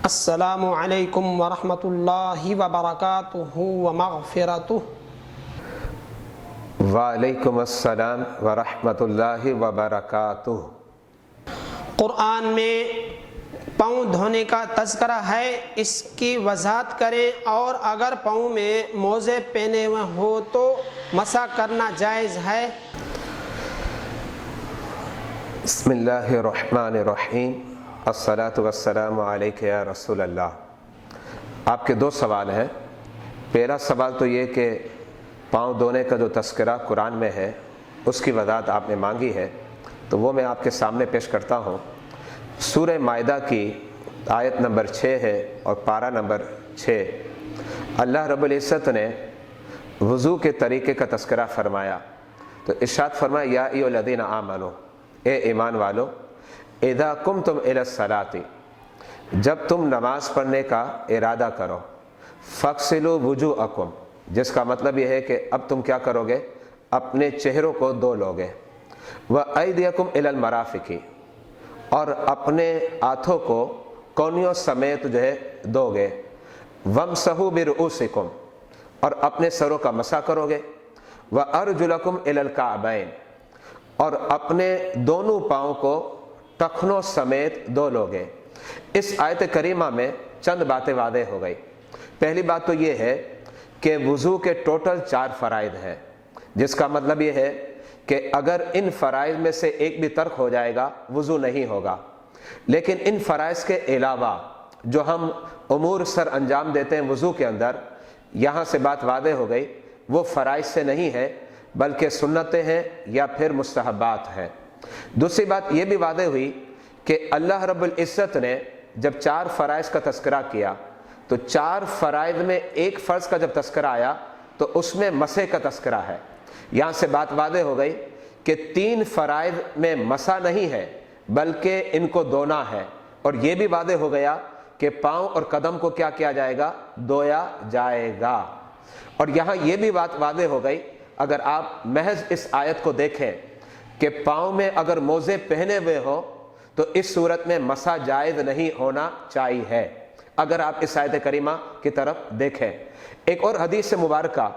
السلام علیکم ورحمۃ اللہ وبرکاتہ ومغفرتہ۔ وعلیکم السلام ورحمۃ اللہ وبرکاتہ۔ قرآن میں پاؤں دھونے کا تذکرہ ہے، اس کی وضاحت کریں، اور اگر پاؤں میں موزے پہنے ہوئے ہو تو مسح کرنا جائز ہے؟ بسم اللہ الرحمن الرحیم۔ الصلاۃ والسلام علیک یا رسول اللہ۔ آپ کے دو سوال ہیں۔ پہلا سوال تو یہ کہ پاؤں دھونے کا جو تذکرہ قرآن میں ہے اس کی وضاحت آپ نے مانگی ہے، تو وہ میں آپ کے سامنے پیش کرتا ہوں۔ سورہ مائدہ کی آیت نمبر 6 ہے اور پارہ نمبر 6۔ اللہ رب العزت نے وضو کے طریقے کا تذکرہ فرمایا، تو ارشاد فرمایا یا ایھا الذین آمنو، اے ایمان والو، اذا قمتم الی الصلاۃ، جب تم نماز پڑھنے کا ارادہ کرو، فاغسلوا وجوہکم، جس کا مطلب یہ ہے کہ اب تم کیا کرو گے؟ اپنے چہروں کو دھو لو گے، وایدیکم الی المرافق، اور اپنے ہاتھوں کو کونیوں سمیت جو ہے دھو گے، وامسحوا برؤوسکم، اور اپنے سروں کا مسح کرو گے، وارجلکم الی الکعبین، اور اپنے دونوں پاؤں کو ٹخنوں سمیت دھو لو گے۔ اس آیت کریمہ میں چند باتیں واضح ہو گئی۔ پہلی بات تو یہ ہے کہ وضو کے ٹوٹل 4 فرائض ہیں، جس کا مطلب یہ ہے کہ اگر ان فرائض میں سے ایک بھی ترک ہو جائے گا وضو نہیں ہوگا۔ لیکن ان فرائض کے علاوہ جو ہم امور سر انجام دیتے ہیں وضو کے اندر، یہاں سے بات واضح ہو گئی، وہ فرائض سے نہیں ہے بلکہ سنتیں ہیں یا پھر مستحبات ہیں۔ دوسری بات یہ بھی واضح ہوئی کہ اللہ رب العزت نے جب 4 فرائض کا تذکرہ کیا تو 4 فرائض میں ایک فرض کا جب تذکرہ آیا تو اس میں مسح کا تذکرہ ہے۔ یہاں سے بات واضح ہو گئی کہ 3 فرائض میں مسح نہیں ہے بلکہ ان کو دھونا ہے، اور یہ بھی واضح ہو گیا کہ پاؤں اور قدم کو کیا کیا جائے گا؟ دھویا جائے گا۔ اور یہاں یہ بھی بات واضح ہو گئی، اگر آپ محض اس آیت کو دیکھیں کہ پاؤں میں اگر موزے پہنے ہوئے ہو تو اس صورت میں مسح جائز نہیں ہونا چاہیے، اگر آپ اس آیت کریمہ کی طرف دیکھیں۔ ایک اور حدیث مبارکہ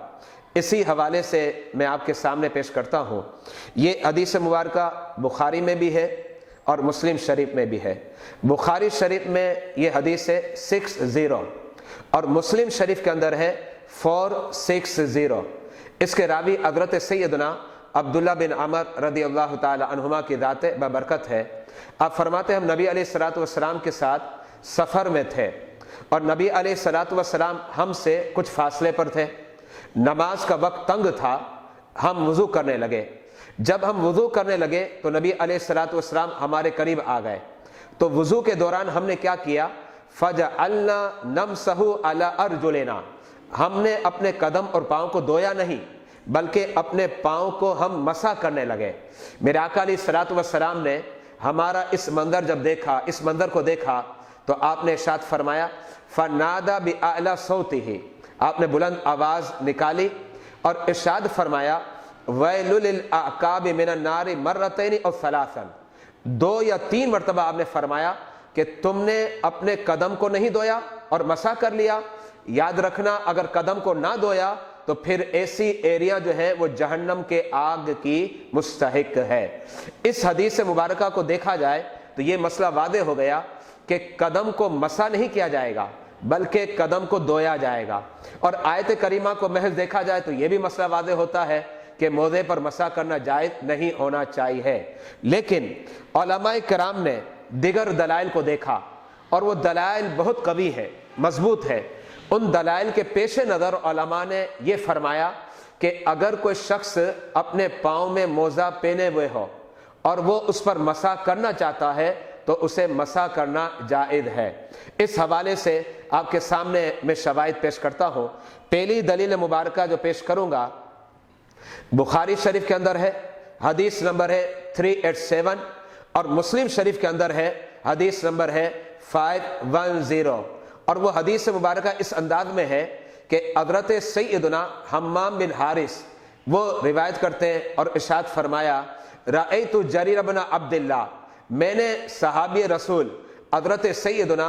اسی حوالے سے میں آپ کے سامنے پیش کرتا ہوں۔ یہ حدیث مبارکہ بخاری میں بھی ہے اور مسلم شریف میں بھی ہے۔ بخاری شریف میں یہ حدیث ہے 60 اور مسلم شریف کے اندر ہے 460۔ اس کے راوی حضرت سیدنا عبداللہ بن عمر رضی اللہ تعالی عنہما کی ذات ببرکت ہے۔ آپ فرماتے ہیں ہم نبی علیہ الصلوۃ والسلام کے ساتھ سفر میں تھے، اور نبی علیہ الصلوۃ والسلام ہم سے کچھ فاصلے پر تھے، نماز کا وقت تنگ تھا، ہم وضو کرنے لگے۔ جب ہم وضو کرنے لگے تو نبی علیہ الصلوۃ والسلام ہمارے قریب آ گئے، تو وضو کے دوران ہم نے کیا کیا؟ فجعلنا نمسح علی ارجلنا، ہم نے اپنے قدم اور پاؤں کو دھویا نہیں بلکہ اپنے پاؤں کو ہم مسح کرنے لگے۔ میرے آقا علیہ الصلوۃ والسلام نے ہمارا اس منظر جب دیکھا، اس منظر کو دیکھا، تو آپ نے ارشاد فرمایا فنادى بأعلى صوته، آپ نے بلند آواز نکالی اور ارشاد فرمایا ویل للأعقاب من النار مرتين او ثلاثا، 2 یا 3 مرتبہ آپ نے فرمایا کہ تم نے اپنے قدم کو نہیں دھویا اور مسح کر لیا۔ یاد رکھنا اگر قدم کو نہ دھویا تو پھر ایسی ایریا جو ہے وہ جہنم کے آگ کی مستحق ہے۔ اس حدیث مبارکہ کو دیکھا جائے تو یہ مسئلہ واضح ہو گیا کہ قدم کو مسح نہیں کیا جائے گا بلکہ قدم کو دھویا جائے گا۔ اور آیت کریمہ کو محض دیکھا جائے تو یہ بھی مسئلہ واضح ہوتا ہے کہ موزے پر مسح کرنا جائز نہیں ہونا چاہیے۔ لیکن علماء کرام نے دیگر دلائل کو دیکھا، اور وہ دلائل بہت قوی ہے، مضبوط ہے۔ ان دلائل کے پیش نظر علماء نے یہ فرمایا کہ اگر کوئی شخص اپنے پاؤں میں موزہ پہنے ہوئے ہو اور وہ اس پر مسح کرنا چاہتا ہے تو اسے مسح کرنا جائز ہے۔ اس حوالے سے آپ کے سامنے میں شواہد پیش کرتا ہوں۔ پہلی دلیل مبارکہ جو پیش کروں گا بخاری شریف کے اندر ہے، حدیث نمبر ہے 387، اور مسلم شریف کے اندر ہے، حدیث نمبر ہے 510۔ اور وہ حدیث مبارکہ اس انداز میں ہے کہ حضرت سیدنا حمام بن حارث وہ روایت کرتے ہیں اور ارشاد فرمایا رأیت جریر بن عبداللہ، میں نے صحابی رسول حضرت سیدنا